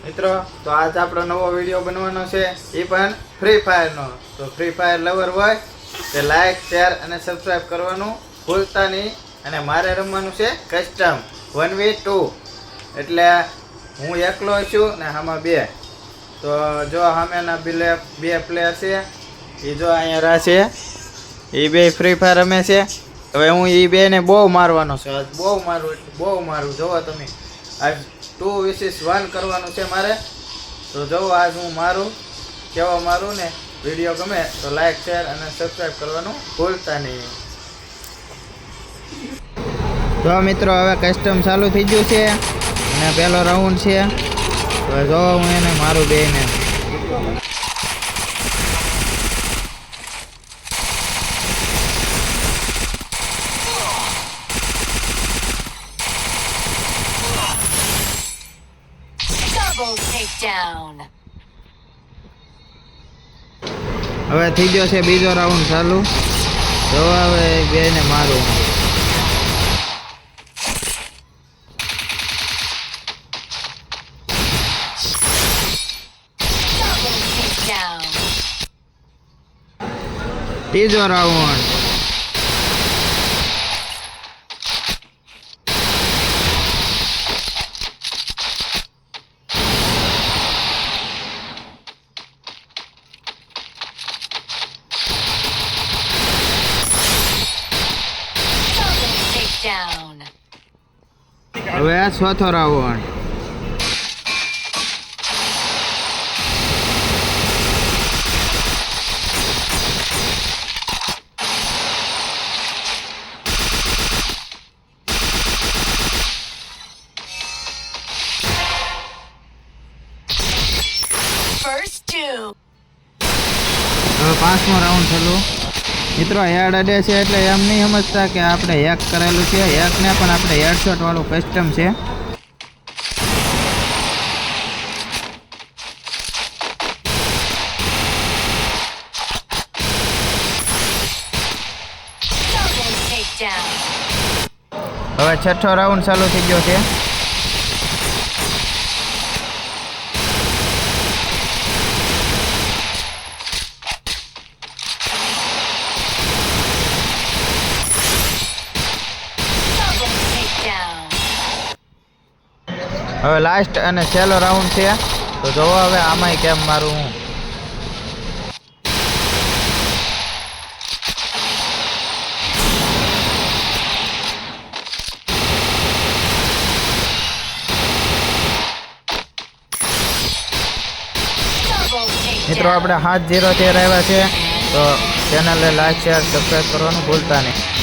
મિત્રો તો આજ આપણો નવો વિડીયો બનવાનો છે, એ પણ ફ્રી ફાયરનો। તો ફ્રી ફાયર લવર હોય તે લાઈક શેર અને સબસ્ક્રાઈબ કરવાનું ભૂલતા નહીં। અને મારે રમવાનું છે કસ્ટમ 1v2, એટલે હું એકલો છું ને આમાં બે। તો જો સામેના બે પ્લેયર છે, એ જો અહીંયા રહે છે, એ બે ફ્રી ફાયર રમે છે। હવે હું એ બેને બહુ મારવાનો છે, આજ બહુ મારું એટલે બહુ મારું। જોવો તમે આજ 2 vs 1 કરવાનું છે મારે। તો જોવો આજ હું મારું કેવો મારું ને। વિડીયો ગમે તો લાઈક શેર અને સબસ્ક્રાઈબ કરવાનું ભૂલતા નહીં। તો મિત્રો હવે કસ્ટમ ચાલુ થઈ ગયું છે અને પહેલો રાઉન્ડ છે। તો જો હું એને મારું બેને હવે થઈ ગયો છે બીજો રાઉન્ડ ચાલુ। જો હવે બેને મારું ત્રીજો રાઉન્ડ। હવે ચોથો રાઉન્ડ। હવે પાંચમો રાઉન્ડ ચાલુ। મિત્રો હેડ અડે છે એટલે એમ નહીં સમજતા કે આપણે હેક કરેલું છે, હેકને પણ આપણે હેડશોટ વાળું કસ્ટમ છે। હવે છઠ્ઠો રાઉન્ડ ચાલુ થઈ ગયો છે। હવે લાસ્ટ અને છેલ્લો રાઉન્ડ છે। તો જોવો હવે આમાંય કેમ મારું હું। મિત્રો આપણે 7-0 આવ્યા છે। તો ચેનલને લાઈક શેર સબસ્ક્રાઈબ કરવાનું ભૂલતા નહીં।